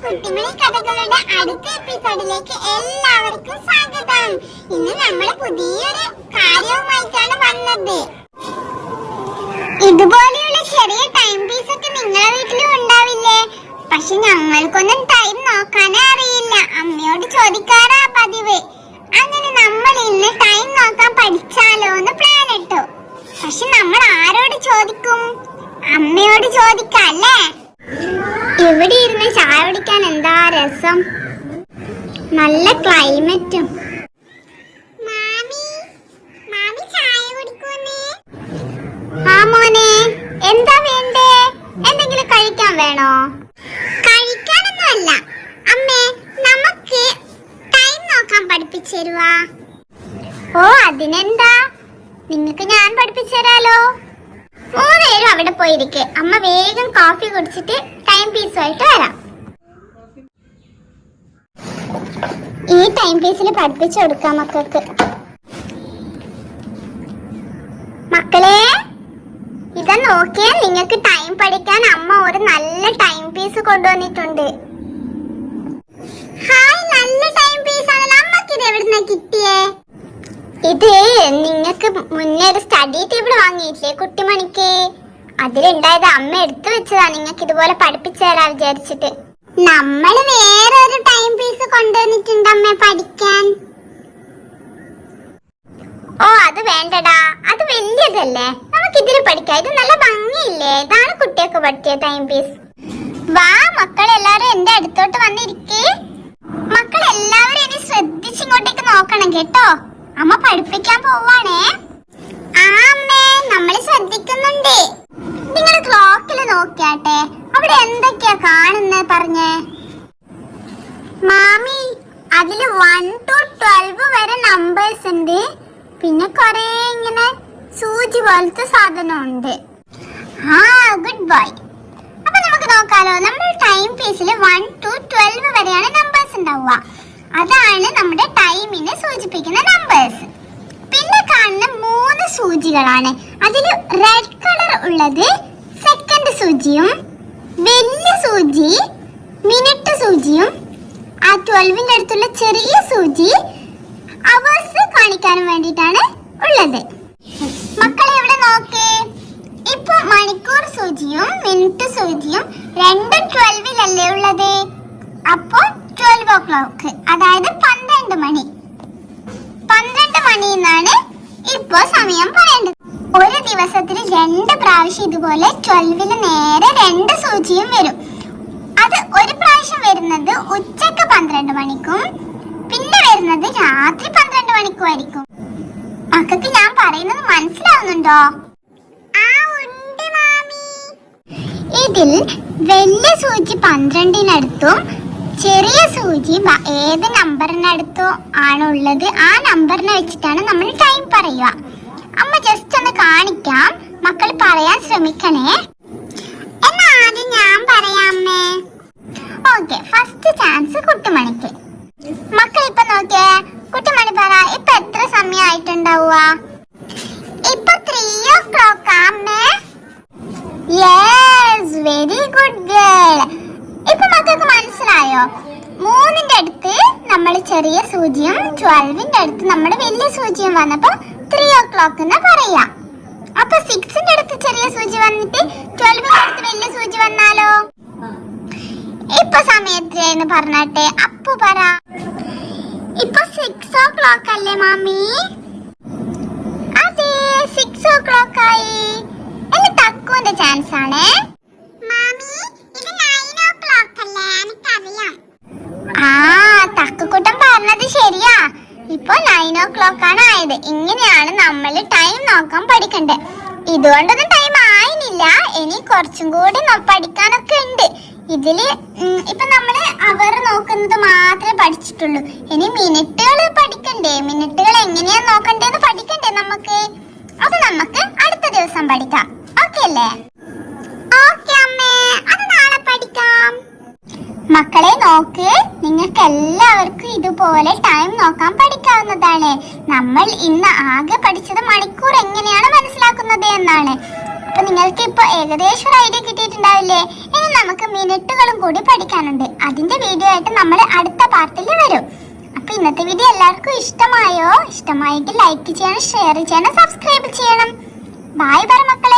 കുട്ടിമണി കഥകളുടെ അടുത്ത എപ്പിസോഡിലേക്ക് എല്ലാവർക്കും സ്വാഗതം. ഇന്ന് നമ്മൾ പുതിയൊരു കാര്യവുമായിട്ടാണ് വന്നത്. ഇതുപോലെയുള്ള ചെറിയ ടൈം പീസ് ഒക്കെ നിങ്ങളുടെ വീട്ടിലും ഉണ്ടാവില്ലേ? പക്ഷെ ഞങ്ങൾക്കൊന്നും ടൈം നോക്കാനേ അറിയില്ല. അമ്മയോട് ചോദിക്കാറാ പതിവ്. അങ്ങനെ നമ്മൾ ഇന്ന് ടൈം നോക്കാൻ പഠിച്ചാലോ എന്ന് പ്ലാൻ ഇട്ടു. പക്ഷെ നമ്മൾ ആരോട് ചോദിക്കും? അമ്മയോട് ചോദിക്കല്ലേ? ഇവിടെ ഇരുന്ന് ചായ കുടിക്കാൻ എന്താ രസം, നല്ല ക്ലൈമറ്റും. ആ മോനെ, എന്താ വേണ്ടേ? എന്തെങ്കിലും കഴിക്കാൻ വേണോ? കഴിക്കാനൊന്നുമല്ല അമ്മേ, നമുക്ക് ടൈം നോക്കാൻ പഠിപ്പിച്ചു തരുവാ? ഓ അതിനെന്താ, നിങ്ങക്ക് ഞാൻ പഠിപ്പിച്ചു തരാലോ. മൂന്നുപേരും അവിടെ പോയിരിക്കെ, അമ്മ വേഗം കോഫി കുടിച്ചിട്ട് ടൈം പീസുമായിട്ട് വരാം. ഈ ടൈം പീസിൽ പഠിപ്പിച്ചു കൊടുക്കാം മക്കൾക്ക്. മക്കളെ ഇതാ നോക്കിയാ, നിങ്ങൾക്ക് ടൈം പഠിക്കാൻ അമ്മ ഒരു നല്ല ടൈം പീസ് കൊണ്ടുവന്നിട്ടുണ്ട്. ഹായ്, നല്ല ടൈം പീസ് ആണല്ലോ. അമ്മക്ക് ഇത് എവിടുന്നാ കിട്ടിയേ? ഇത് നിങ്ങക്ക് മുന്നേ ഒരു സ്റ്റഡി ടേബിൾ വാങ്ങിയില്ലേ കുട്ടിമണിക്ക്? അതിലുണ്ടായത് അമ്മ എടുത്തു വെച്ചതാ, നിങ്ങക്ക് ഇതുപോലെ പഠിപ്പിച്ചു തരാ വിചാരിച്ചിട്ട്. നമ്മള് വേറെ ഒരു ടൈം പീസ് കൊണ്ടുവന്നിട്ടുണ്ട് അമ്മ പഠിക്കാൻ. ഓ അത് വേണ്ടടാ, അത് വലിയതല്ലേ, നമുക്ക് ഇതിൽ പഠിക്കാം. ഇത് നല്ല ഭംഗിയില്ലേ? ഇതാണ് കുട്ടിയൊക്കെ പറ്റിയ ടൈം പീസ്. വാ മക്കളെല്ലാരും എന്റെ അടുത്തോട്ട് വന്നിരിക്കേ. മക്കളെല്ലാവരും ഇനി ശ്രദ്ധിച്ചിങ്ങോട്ടേക്ക് നോക്കണം കേട്ടോ. അമ്മ പഠിപ്പിക്കാൻ പോവാണേ. ആ അമ്മേ, നമ്മള് ശ്രദ്ധിക്കുന്നുണ്ട്. നിങ്ങൾ ക്ലോക്കിൽ നോക്കിയാട്ടെ, അവിടെ എന്തൊക്കെയാ കാണുന്നേ പറഞ്ഞേ. മാമി, അതില് 1 to 12 വരെ നമ്പേഴ്സ് ഉണ്ട്. പിന്നെ കൊറേ ഇങ്ങനെ സൂചി പോലത്തെ സാധനം ഉണ്ട്. ആ ഗുഡ് ബോയ്. അപ്പൊ നമുക്ക് നോക്കാലോ. നമ്മുടെ ടൈം പീസിൽ 1 to 12 വരെയാണ് നമ്പേഴ്സ് ഉണ്ടാവുക. അതാണ് നമ്മുടെ ടൈമിനെ സൂചിപ്പിക്കുന്ന നമ്പേഴ്സ്. പിന്നെ കാണുന്ന 3 സൂചികളാണ്. അതിൽ റെഡ് കളർ ഉള്ളത് സെക്കൻഡ് സൂചിയും, വലിയ സൂചി മിനിറ്റ് സൂചിയും, ആ 12ന്റെ അടുത്തുള്ള ചെറിയ സൂചി അവേഴ്സ് കാണിക്കാനും വേണ്ടിയിട്ടാണ് ഉള്ളത്. മക്കളെ ഇവിടെ നോക്കേ, ഇപ്പൊ മണിക്കൂർ സൂചിയും മിനിറ്റ് സൂചിയും രണ്ടും 12-ലല്ലേ ഉള്ളത്. അപ്പൊ 12 o'clock, അതായത് 12 മണി. 12 മണി എന്നാണ് ഇപ്പൊ സമയം പറയേണ്ടത്. ഒരു ദിവസത്തിൽ 2 പ്രാവശ്യം ഇതുപോലെ 12-ല് നേരെ 2 സൂചിയും വരും. അത് ഒരു പ്രാവശ്യം വരുന്നത് ഉച്ചക്ക് 12 മണിക്കും പിന്നെ വരുന്നത് രാത്രി 12 മണിക്കും ആയിരിക്കും. മക്കൾക്ക് ഞാൻ പറയുന്നത് മനസ്സിലാവുന്നുണ്ടോ? ആ ഉണ്ട് മാമി. ഇതിൽ വലിയ സൂചി 12-നടുത്തും ചെറിയ സൂചി ഏത് നമ്പറിനടുത്തോ ആണുള്ളത് ആ നമ്പറിനെ വെച്ചിട്ടാണ് നമ്മൾ ടൈം പറയുക. അമ്മ ജസ്റ്റ് ഒന്ന് കാണിക്കാം, മക്കൾ പറയാൻ ശ്രമിക്കണേ. എന്നാ ആദ്യം ഞാൻ പറയാം അമ്മേ. ഓക്കെ, ഫസ്റ്റ് ചാൻസ് കുട്ടിമണിക്ക്. മക്കൾ ഇപ്പൊ നോക്കിയേ, കുട്ടിമണി പറ, ഇപ്പൊ എത്ര സമയമായിട്ടുണ്ടാവുക? ഇപ്പൊ 3 o'clock അമ്മേ. Yes, very good girl. ഇപ്പൊ മക്കൾക്ക് മനസ്സിലായോ? 3ന്റെ അടുത്ത് നമ്മൾ ചെറിയ സൂചിയും 12ന്റെ അടുത്ത് നമ്മുടെ വലിയ സൂചിയും വന്നപ്പോ 3 o'clock എന്ന് പറയാ. അപ്പൊ 6ന്റെ അടുത്ത് ചെറിയ സൂചി വന്നിട്ട് 12ന്റെ അടുത്ത് വലിയ സൂചി വന്നാലോ? ഇപ്പൊ സമയത്തെന്ന് പറഞ്ഞാട്ടെ, അപ്പു പറ. ഇപ്പൊ 6 o'clock അല്ലേ മാമി? അതെ, 6 o'clock ആയി. എന്റെ തക്കുവിന്റെ ചാൻസ് ആണേ. ആ തക്കുക്കുട്ടൻ പറഞ്ഞത് ശരിയാ. ഇപ്പൊ 9 o'clock ആണ് ആയത്. ഇങ്ങനെയാണ് നമ്മൾ ടൈം നോക്കാൻ പഠിക്കണ്ടേ. ഇതുകൊണ്ടൊന്നും ടൈം ആയില്ല, ഇനി കുറച്ചും കൂടി പഠിക്കാനൊക്കെ ഉണ്ട്. ഇതില് ഇപ്പൊ നമ്മള് അവർ നോക്കുന്നത് മാത്രമേ പഠിച്ചിട്ടുള്ളൂ. ഇനി മിനിറ്റുകൾ പഠിക്കണ്ടേ? മിനിറ്റുകൾ എങ്ങനെയാ നോക്കണ്ടേന്ന് പഠിക്കണ്ടേ നമുക്ക്? അത് നമുക്ക് അടുത്ത ദിവസം പഠിക്കാം. ഓക്കെ അല്ലേ? ഓക്കെ അമ്മേ, അത് നാളെ പഠിക്കാം. മക്കളെ നോക്ക്, നിങ്ങൾക്ക് എല്ലാവർക്കും ഇതുപോലെ ടൈം നോക്കാൻ പഠിക്കാവുന്നതാണ്. നമ്മൾ ഇന്ന് ആകെ പഠിച്ചത് മണിക്കൂർ എങ്ങനെയാണ് മനസ്സിലാക്കുന്നത് എന്നാണ്. അപ്പൊ നിങ്ങൾക്ക് ഇപ്പൊ ഏകദേശം ഒരു ഐഡിയ കിട്ടിയിട്ടുണ്ടാവില്ലേ? ഇനി നമുക്ക് മിനിറ്റുകളും കൂടി പഠിക്കാനുണ്ട്. അതിന്റെ വീഡിയോ ആയിട്ട് നമ്മൾ അടുത്ത പാർട്ടിൽ വരും. അപ്പൊ ഇന്നത്തെ വീഡിയോ എല്ലാവർക്കും ഇഷ്ടമായോ? ഇഷ്ടമായെങ്കിൽ ലൈക്ക് ചെയ്യണം, ഷെയർ ചെയ്യണം, സബ്സ്ക്രൈബ് ചെയ്യണം. ബൈ ബൈ മക്കളെ.